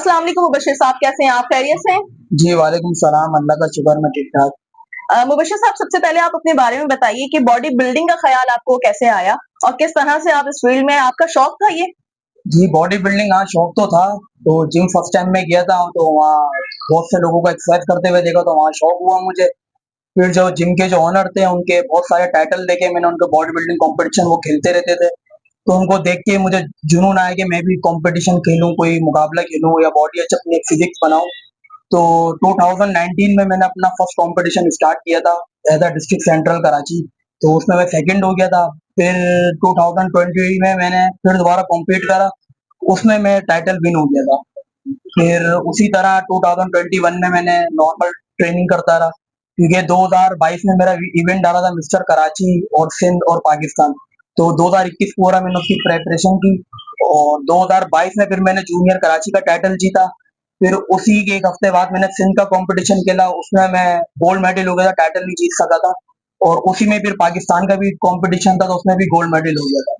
अस्सलाम वालेकुम मुबश्शिर साहब, कैसे हैं आप? खैरियत से हैं? जी वालेकुम सलाम, अल्लाह का शुक्र मैं ठीक ठाक। मुबश्शिर साहब, सबसे पहले आप अपने बारे में बताइए कि बॉडी बिल्डिंग का ख्याल आपको कैसे आया और किस तरह से आप इस फील्ड में, आपका शौक था ये? जी बॉडी बिल्डिंग, हाँ शौक तो था। तो जिम फर्स्ट टाइम में गया था तो वहाँ बहुत से लोगों को एक्सरसाइज करते हुए देखा तो वहाँ शौक हुआ मुझे। फिर जो जिम के जो ओनर थे उनके बहुत सारे टाइटल देखे मैंने, उनके बॉडी बिल्डिंग कंपटीशन वो खेलते रहते थे। तो उनको देख के मुझे जुनून आया कि मैं भी कंपटीशन खेलूं, कोई मुकाबला खेलूं या बॉडी अच्छा अपनी फिजिक्स बनाऊं। तो 2019 में मैंने अपना फर्स्ट कंपटीशन स्टार्ट किया था as a district central Karachi. तो उसमें मैं सेकंड हो गया था। फिर 2020 में मैंने फिर दोबारा कॉम्पीट करा, उसमें मैं टाइटल विन हो गया था। फिर उसी तरह 2021 में मैंने नॉर्मल ट्रेनिंग करता रहा, क्योंकि 2022 में मेरा इवेंट डाला था मिस्टर कराची और सिंध और पाकिस्तान। तो 2021 पूरा मैंने उसकी प्रेपरेशन की और 2022 में फिर मैंने जूनियर कराची का टाइटल जीता। फिर उसी के एक हफ्ते बाद मैंने सिंध का कंपटीशन खेला, उसमें मैं गोल्ड मेडल हो गया था, टाइटल नहीं जीत सका था। और उसी में फिर पाकिस्तान का भी कंपटीशन था तो उसमें भी गोल्ड मेडल हो गया था।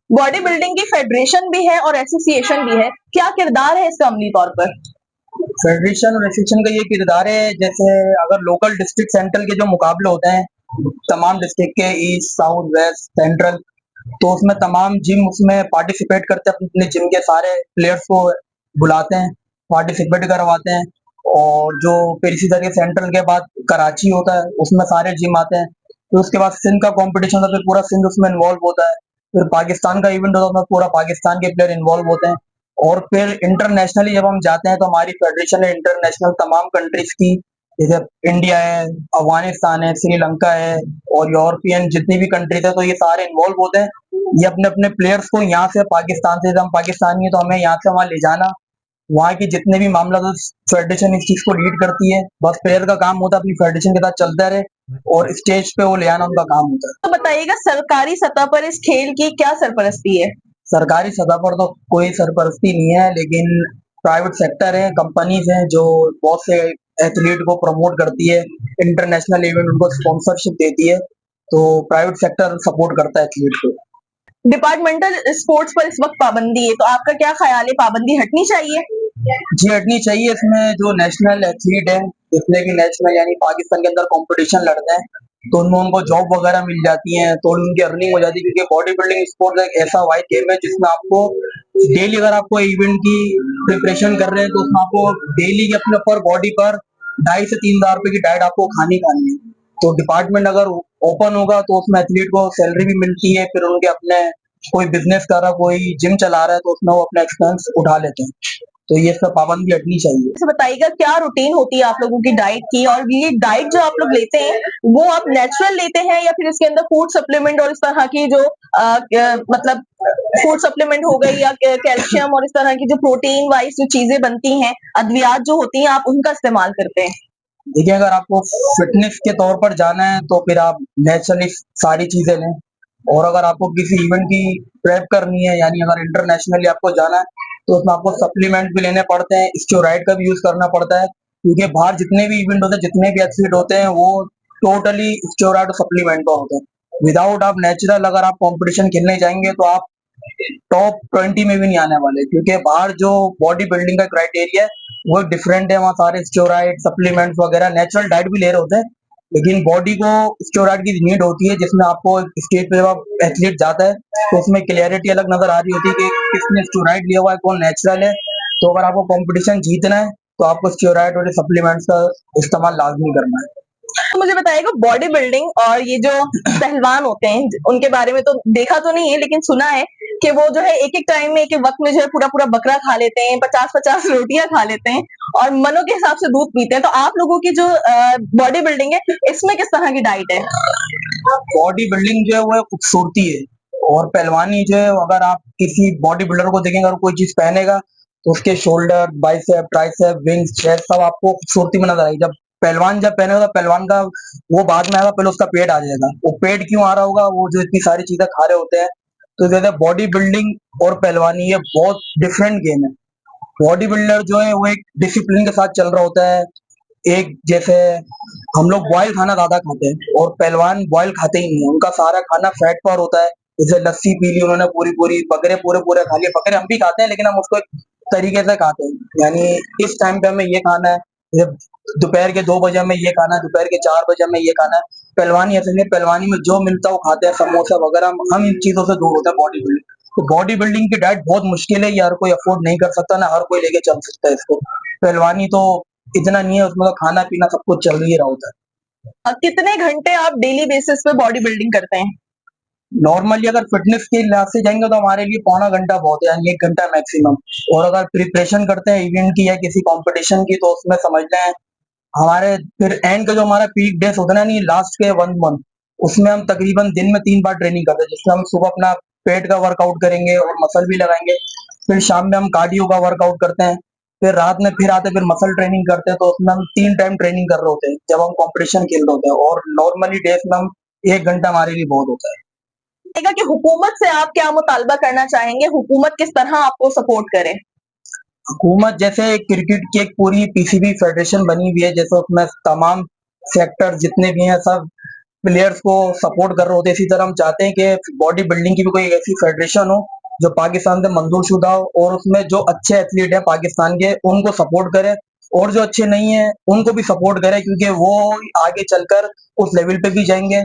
बॉडी बिल्डिंग की फेडरेशन भी है और एसोसिएशन भी है, क्या किरदार है इसका अमली तौर पर? फेडरेशन और एसोसिएशन का ये किरदार है, जैसे अगर लोकल डिस्ट्रिक्ट सेंट्रल के जो मुकाबले होते हैं तमाम डिस्ट्रिक्ट के, ईस्ट साउथ वेस्ट सेंट्रल, तो उसमें तमाम जिम उसमें पार्टिसिपेट करते हैं, अपने जिम के सारे प्लेयर्स को बुलाते हैं, पार्टिसिपेट करवाते हैं। और जो फिर इसी तरह सेंट्रल के बाद कराची होता है उसमें सारे जिम आते हैं। फिर उसके बाद सिंध का कंपटीशन होता है, फिर पूरा सिंध उसमें इन्वॉल्व होता है। फिर पाकिस्तान का इवेंट होता है उसमें पूरा पाकिस्तान के प्लेयर इन्वॉल्व होते हैं। और फिर इंटरनेशनली जब हम जाते हैं तो हमारी फेडरेशन है इंटरनेशनल तमाम कंट्रीज की, जैसे इंडिया है, अफगानिस्तान है, श्रीलंका है और यूरोपियन जितनी भी कंट्रीज है, तो ये सारे इन्वॉल्व होते हैं। ये अपने अपने प्लेयर्स को यहाँ से पाकिस्तान से, हम पाकिस्तानी है तो हमें यहाँ से वहाँ ले जाना, वहाँ के जितने भी मामला तो फेडरेशन इस चीज को लीड करती है। बस प्लेयर का काम होता है अपनी फेडरेशन के साथ चलता रहे और स्टेज पे वो ले आना उनका काम होता है। तो बताइएगा, सरकारी सतह पर इस खेल की क्या सरपरस्ती है? सरकारी सतह पर तो कोई सरपरस्ती नहीं है, लेकिन प्राइवेट सेक्टर है, कंपनीज हैं जो बहुत से एथलीट को प्रमोट करती है, इंटरनेशनल इवेंट उनको स्पॉन्सरशिप देती है। तो प्राइवेट सेक्टर सपोर्ट करता है एथलीट को। डिपार्टमेंटल स्पोर्ट्स पर इस वक्त पाबंदी है, तो आपका क्या ख्याल है, पाबंदी हटनी चाहिए? जी हटनी चाहिए। इसमें जो नेशनल एथलीट है, जितने भी नेशनल यानी पाकिस्तान के अंदर कंपटीशन लड़ते हैं, तो उनमें उनको जॉब वगैरह मिल जाती है, तो उनकी अर्निंग हो जाती है, क्योंकि बॉडी बिल्डिंग स्पोर्ट एक ऐसा वाइड गेम है जिसमें आपको डेली, अगर आपको इवेंट की प्रिपरेशन कर रहे हैं तो उसमें आपको डेली के अपने पर बॉडी पर 2,500 से 3,000 रुपए की डाइट आपको खानी खानी है। तो डिपार्टमेंट अगर ओपन होगा तो उसमें एथलीट को सैलरी भी मिलती है, फिर उनके अपने कोई बिजनेस कर रहा, कोई जिम चला रहा है तो उसमें वो अपना एक्सपेंस उठा लेते हैं। तो ये सब पाबंदी हटनी चाहिए। तो बताइएगा, क्या रूटीन होती है आप लोगों की डाइट की, और ये डाइट जो आप लोग लेते हैं वो आप नेचुरल लेते हैं या फिर इसके अंदर फूड सप्लीमेंट और इस तरह की जो मतलब फूड सप्लीमेंट हो गई या कैल्शियम और इस तरह की जो प्रोटीन वाइज जो चीजें बनती हैं, अद्वियात जो होती हैं, आप उनका इस्तेमाल करते हैं? देखिए, अगर आपको फिटनेस के तौर पर जाना है तो फिर आप नेचुरली सारी चीजें लें। और अगर आपको किसी इवेंट की प्रेप करनी है, यानी अगर इंटरनेशनली आपको जाना है, तो उसमें आपको सप्लीमेंट भी लेने पड़ते हैं, स्टेरॉइड का भी यूज करना पड़ता है, क्योंकि बाहर जितने भी इवेंट होते हैं, जितने भी एथलीट होते हैं, वो टोटली स्टेरॉइड सप्लीमेंट पर होते हैं। विदाउट आप नेचुरल अगर आप कंपटीशन खेलने जाएंगे तो आप टॉप 20 में भी नहीं आने वाले, क्योंकि बाहर जो बॉडी बिल्डिंग का क्राइटेरिया है वो डिफरेंट है। वहाँ सारे स्टेरॉइड सप्लीमेंट्स वगैरह, नेचुरल डाइट भी ले रहे होते हैं, लेकिन बॉडी को स्टेरॉइड की नीड होती है, जिसमें आपको स्टेज पे जब एथलीट जाता है तो उसमें क्लियरिटी अलग नजर आ रही होती है कि किसने स्टेरॉइड लिया हुआ है, कौन नेचुरल है। तो अगर आपको कंपटीशन जीतना है तो आपको स्टेरॉइड और सप्लीमेंट्स का इस्तेमाल लाजमी करना है। तो मुझे बताइएगा, बॉडी बिल्डिंग और ये जो पहलवान होते हैं उनके बारे में तो देखा तो नहीं है, लेकिन सुना है कि वो जो है एक एक टाइम में, एक एक वक्त में जो है पूरा पूरा बकरा खा लेते हैं, 50-50 रोटियां खा लेते हैं और मनो के हिसाब से दूध पीते हैं। तो आप लोगों की जो बॉडी बिल्डिंग है, इसमें किस तरह की डाइट है? बॉडी बिल्डिंग जो है वो खूबसूरती है, और पहलवानी जो है, अगर आप किसी बॉडी बिल्डर को देखेंगे अगर कोई चीज पहनेगा तो उसके shoulder, bicep, tricep, wings, chest सब आपको खूबसूरती में नजर आएगी। जब पहलवान जब पहनेगा तो पहलवान का वो बाद में आएगा, पहले उसका पेट आ जाएगा। वो पेट क्यों आ रहा होगा, वो जो इतनी सारी चीजें खा रहे होते हैं। तो जैसे बॉडी बिल्डिंग और पहलवानी ये बहुत डिफरेंट गेम है। बॉडी बिल्डर जो है वो एक डिसिप्लिन के साथ चल रहा होता है। एक जैसे हम लोग बॉयल खाना ज्यादा खाते हैं और पहलवान बॉयल खाते ही नहीं है, उनका सारा खाना फैट पर होता है। जैसे लस्सी पी ली उन्होंने पूरी पूरी, बकरे पूरे पूरे खा लिए, बकरे हम भी खाते हैं लेकिन हम उसको तरीके से खाते हैं, यानी इस टाइम पे हमें ये खाना है, ये दोपहर के 2 बजे हमें ये खाना है, दोपहर के 4 बजे हमें ये खाना है। पहलवानी ऐसे नहीं, पहलवानी में जो मिलता है वो खाते हैं, समोसा वगैरह। हम इन चीज़ों से दूर होते हैं बॉडी बिल्डिंग। तो बॉडी बिल्डिंग की डाइट बहुत मुश्किल है, ये हर कोई अफोर्ड नहीं कर सकता, ना हर कोई लेके चल सकता है इसको। पहलवानी तो इतना नहीं है, उसमें तो खाना-पीना सब कुछ चल ही रहा होता है। कितने घंटे आप डेली बेसिस पे बॉडी बिल्डिंग करते हैं? नॉर्मली अगर फिटनेस के लिहाज से जाएँगे तो हमारे लिए पौना घंटा बहुत है, यानी 1 घंटा मैक्सिमम। और अगर प्रिपरेशन करते हैं इवेंट की या किसी कॉम्पिटिशन की, तो उसमें समझ लें हमारे फिर एंड का जो हमारा पीक डेज होता है ना, नहीं लास्ट के 1 मंथ, उसमें हम तकरीबन दिन में 3 बार ट्रेनिंग करते हैं, जिसमें हम सुबह अपना पेट का वर्कआउट करेंगे और मसल भी लगाएँगे। फिर शाम में हम कार्डियो का वर्कआउट करते हैं। फिर रात में फिर आते फिर मसल ट्रेनिंग करते हैं, तो उसमें हम 3 टाइम ट्रेनिंग कर रहे होते हैं, जब हम कॉम्पिटिशन खेल रहे होते हैं। और नॉर्मली डेज़ में हम 1 घंटा हमारे लिए बहुत होता है। रहेगा कि हुकूमत से आप क्या मुतालबा करना चाहेंगे? हुकूमत किस तरह आपको सपोर्ट करे? हुकूमत जैसे क्रिकेट की एक पूरी पीसीबी फेडरेशन बनी हुई है, जैसे उसमें तमाम सेक्टर जितने भी हैं सब प्लेयर्स को सपोर्ट कर रहे होते हैं। इसी तरह हम चाहते हैं कि बॉडी बिल्डिंग की भी कोई ऐसी फेडरेशन हो जो पाकिस्तान से मंजूरशुदा हो, और उसमें जो अच्छे एथलीट हैं पाकिस्तान के उनको सपोर्ट करे, और जो अच्छे नहीं है उनको भी सपोर्ट करे, क्योंकि वो आगे चलकर उस लेवल पे भी जाएंगे।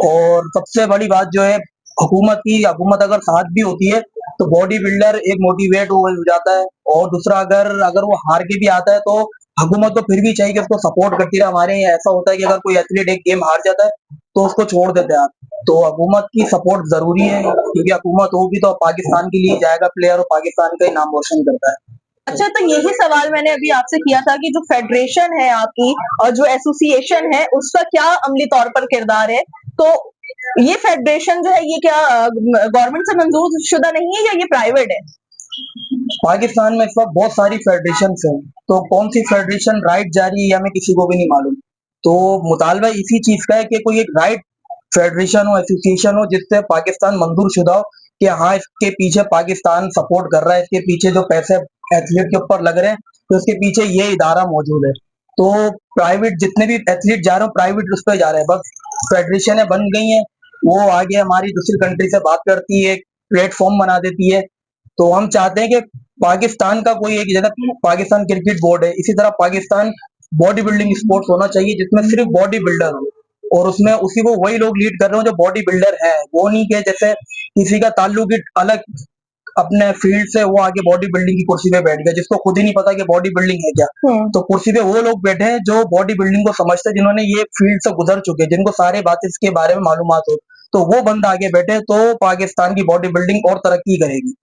और सबसे बड़ी बात जो है, हुकूमत अगर साथ भी होती है तो बॉडी बिल्डर एक मोटिवेट हो जाता है। और दूसरा, अगर अगर वो हार के भी आता है तो हुकूमत को फिर भी चाहिए कि उसको सपोर्ट करती रहे। हमारे यहाँ ऐसा होता है कि अगर कोई एथलीट एक गेम हार जाता है तो उसको छोड़ देते हैं आप। तो हुकूमत की सपोर्ट जरूरी है, क्योंकि हुकूमत होगी तो पाकिस्तान के लिए जाएगा प्लेयर और पाकिस्तान का ही नाम रोशन करता है। अच्छा, तो यही सवाल मैंने अभी आपसे किया था कि जो फेडरेशन है आपकी और जो एसोसिएशन है उसका क्या अमली तौर पर किरदार है? तो ये फेडरेशन जो है ये क्या गवर्नमेंट से मंजूर शुदा नहीं है या ये प्राइवेट है? पाकिस्तान में इस वक्त बहुत सारी फेडरेशन हैं, तो कौन सी फेडरेशन राइट जा रही है हमें किसी को भी नहीं मालूम। तो मुतालबा इसी चीज का है कि कोई एक राइट फेडरेशन हो, एसोसिएशन हो, जिससे पाकिस्तान मंजूर शुदा हो कि हाँ इसके पीछे पाकिस्तान सपोर्ट कर रहा है, इसके पीछे जो पैसे एथलीट के ऊपर लग रहे हैं तो उसके पीछे ये इदारा मौजूद है। तो प्राइवेट जितने भी एथलीट जा रहे हो प्राइवेट उस पर जा रहे हैं, बस फेडरेशन बन गई हैं, वो आगे हमारी दूसरी कंट्री से बात करती है, प्लेटफॉर्म बना देती है। तो हम चाहते हैं कि पाकिस्तान का कोई एक, जैसे पाकिस्तान क्रिकेट बोर्ड है, इसी तरह पाकिस्तान बॉडी बिल्डिंग स्पोर्ट्स होना चाहिए, जिसमें सिर्फ बॉडी बिल्डर हो, और उसमें उसी को वही लोग लीड कर रहे हो जो बॉडी बिल्डर है। वो नहीं कि जैसे किसी का ताल्लुक ही अलग अपने फील्ड से, वो आगे बॉडी बिल्डिंग की कुर्सी पे बैठ गया, जिसको खुद ही नहीं पता कि बॉडी बिल्डिंग है क्या। तो कुर्सी पे वो लोग बैठे हैं जो बॉडी बिल्डिंग को समझते हैं, जिन्होंने ये फील्ड से गुजर चुके हैं, जिनको सारे बातें इसके बारे में मालूमात हो। तो वो बंदा आगे बैठे तो पाकिस्तान की बॉडी बिल्डिंग और तरक्की करेगी।